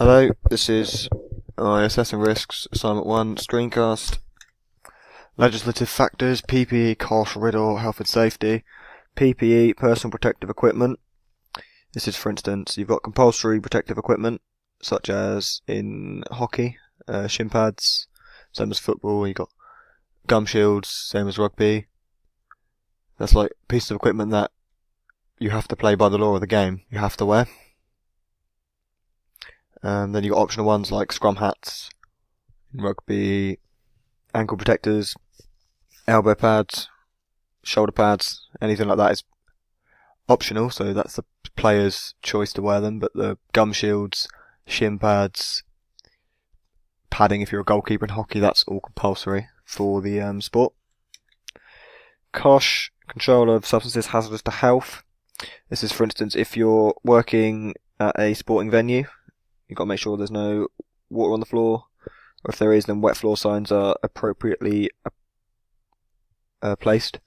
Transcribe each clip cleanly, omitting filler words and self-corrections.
Hello, this is Assessing Risks, Assignment 1, Screencast. Legislative factors, PPE, COSH, RIDDLE, health and safety. PPE, personal protective equipment. This is, for instance, you've got compulsory protective equipment, such as in hockey, shin pads, same as football. You've got gum shields, same as rugby. That's like pieces of equipment that you have to play by the law of the game, you have to wear. Then you've got optional ones like scrum hats, rugby, ankle protectors, elbow pads, shoulder pads, anything like that is optional, so that's the player's choice to wear them, but the gum shields, shin pads, padding if you're a goalkeeper in hockey, that's all compulsory for the sport. COSH, control of substances hazardous to health. This is, for instance, if you're working at a sporting venue, you've got to make sure there's no water on the floor, or if there is, then wet floor signs are appropriately placed.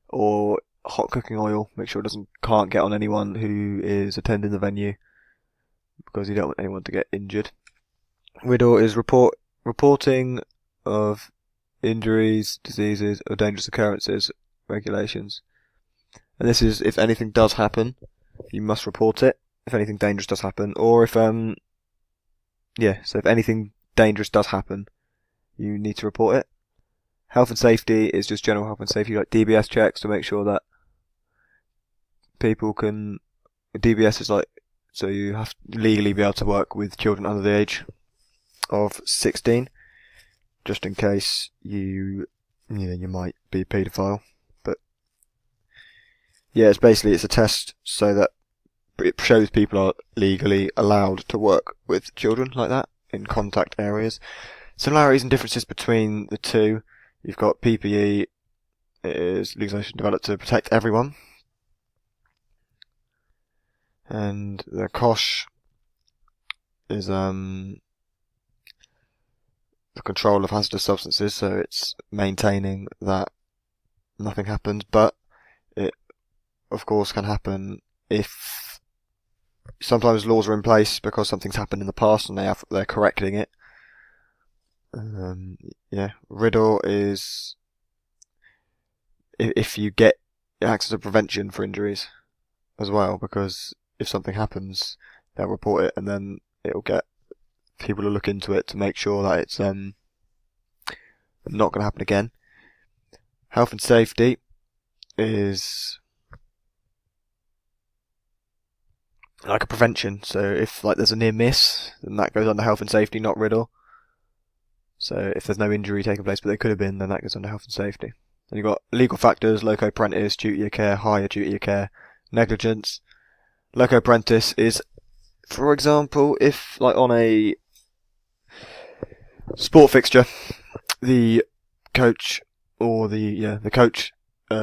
Or hot cooking oil, make sure it can't get on anyone who is attending the venue, because you don't want anyone to get injured. RIDDLE is reporting of injuries, diseases, or dangerous occurrences regulations. And this is if anything does happen, you must report it. If anything dangerous does happen, or if so if anything dangerous does happen, you need to report it. Health and safety is just general health and safety, like DBS checks to make sure that people can. DBS is like, so you have to legally be able to work with children under the age of 16, just in case you might be a paedophile. But yeah, it's a test so that it shows people are legally allowed to work with children like that in contact areas. Similarities and differences between the two. You've got PPE, it is legislation developed to protect everyone. And the COSH is the control of hazardous substances, so it's maintaining that nothing happens, but it of course can happen if sometimes laws are in place because something's happened in the past and they're correcting it. RIDDLE is if you get it acts as a prevention for injuries as well, because if something happens, they'll report it and then it'll get people to look into it to make sure that it's not going to happen again. Health and safety is like a prevention, so if there's a near miss, then that goes under health and safety, not RIDDLE. So if there's no injury taking place, but there could have been, then that goes under health and safety. Then you've got legal factors, loco parentis, duty of care, hire duty of care, negligence. Loco parentis is, for example, if on a sport fixture, the coach or the coach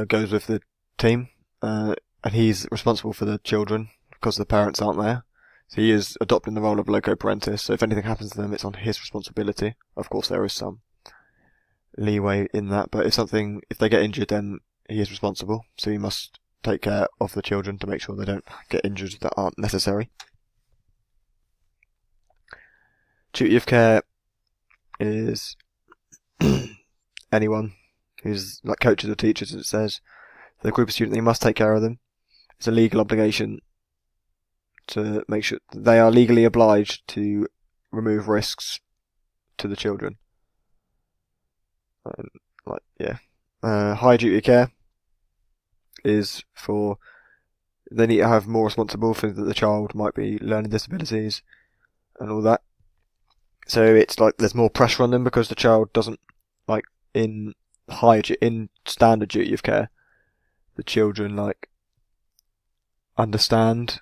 goes with the team, and he's responsible for the children because the parents aren't there. So he is adopting the role of loco parentis, so if anything happens to them, it's on his responsibility. Of course, there is some leeway in that, but if they get injured, then he is responsible, so he must take care of the children to make sure they don't get injured that aren't necessary. Duty of care is anyone who's like coaches or teachers, it says, for the group of students, they must take care of them. It's a legal obligation to make sure they are legally obliged to remove risks to the children. High duty of care is for they need to have more responsibility for that the child might be learning disabilities and all that. So it's like there's more pressure on them because the child doesn't in standard duty of care. The children understand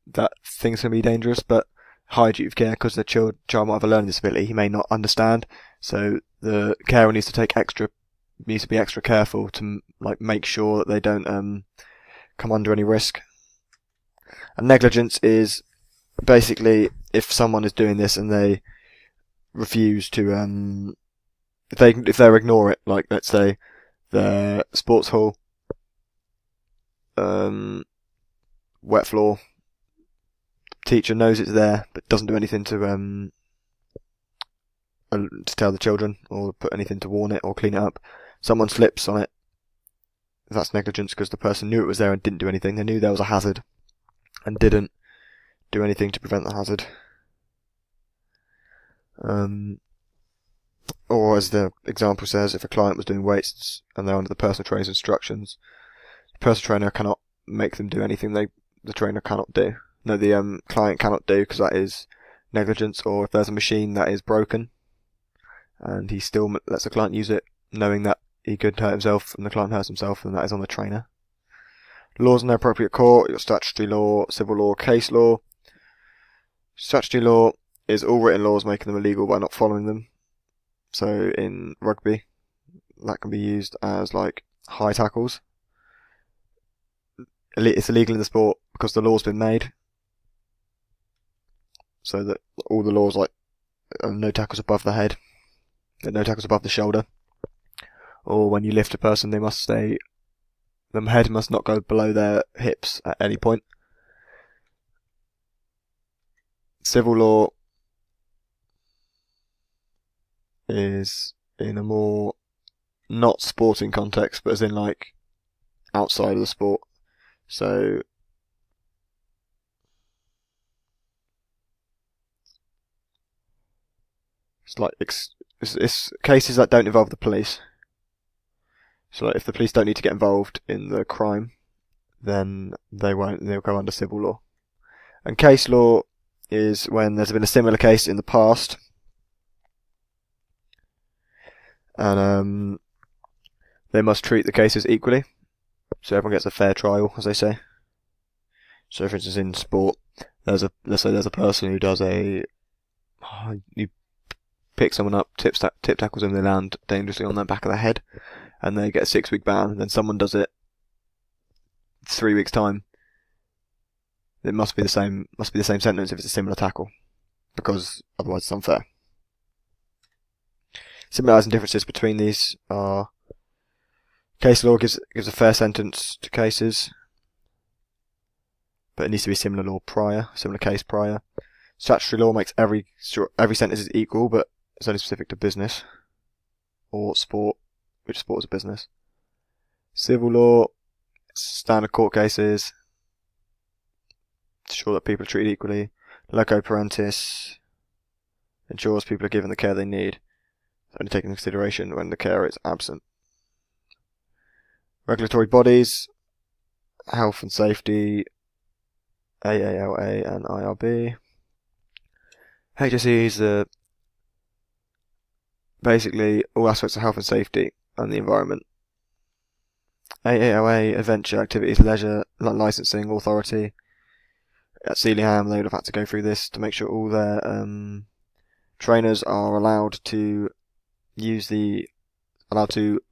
that things can be dangerous, but high duty of care, because the child might have a learning disability, he may not understand. So the carer needs to be extra careful to make sure that they don't come under any risk. And negligence is basically if someone is doing this and they refuse to if they ignore it, let's say the sports hall wet floor teacher knows it's there but doesn't do anything to tell the children or put anything to warn it or clean it up. Someone slips on it. That's negligence because the person knew it was there and didn't do anything. They knew there was a hazard and didn't do anything to prevent the hazard. Or as the example says, if a client was doing weights and they're under the personal trainer's instructions, the personal trainer cannot make them do anything the trainer cannot do. No, the client cannot do, because that is negligence. Or if there's a machine that is broken and he still lets the client use it, knowing that he could hurt himself and the client hurts himself, then that is on the trainer. Laws in their appropriate court: your statutory law, civil law, case law. Statutory law is all written laws making them illegal by not following them. So in rugby, that can be used as like high tackles. It's illegal in the sport because the law's been made, so that all the laws like no tackles above the head, no tackles above the shoulder, or when you lift a person, they must stay. The head must not go below their hips at any point. Civil law is in a more not sporting context, but as in like outside of the sport. So it's like it's cases that don't involve the police. So like if the police don't need to get involved in the crime, then they won't. They'll go under civil law. And case law is when there's been a similar case in the past, and they must treat the cases equally, so everyone gets a fair trial, as they say. So, for instance, in sport, let's say there's a person who does you pick someone up, tip tackles them, they land dangerously on the back of the head, and they get a 6-week ban. And then someone does it 3 weeks' time. It must be the same sentence if it's a similar tackle, because otherwise it's unfair. Similarities and differences between these are: case law gives a fair sentence to cases, but it needs to be similar case prior. Statutory law makes every sentence is equal, but it's only specific to business or sport, which sport is a business. Civil law, standard court cases, ensure that people are treated equally. Loco parentis ensures people are given the care they need, only taking into consideration when the carer is absent. Regulatory bodies: health and safety, AALA and IRB. HSE is basically all aspects of health and safety and the environment. AALA, adventure, activities, leisure, licensing authority. At Sealyham, they would have had to go through this to make sure all their trainers are allowed to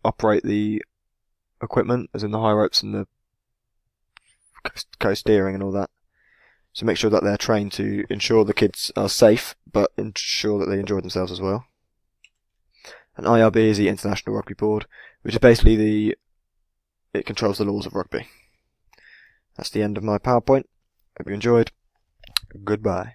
operate the equipment, as in the high ropes and the co-steering and all that. So make sure that they're trained to ensure the kids are safe, but ensure that they enjoy themselves as well. And IRB is the International Rugby Board, which is basically it controls the laws of rugby. That's the end of my PowerPoint. Hope you enjoyed. Goodbye.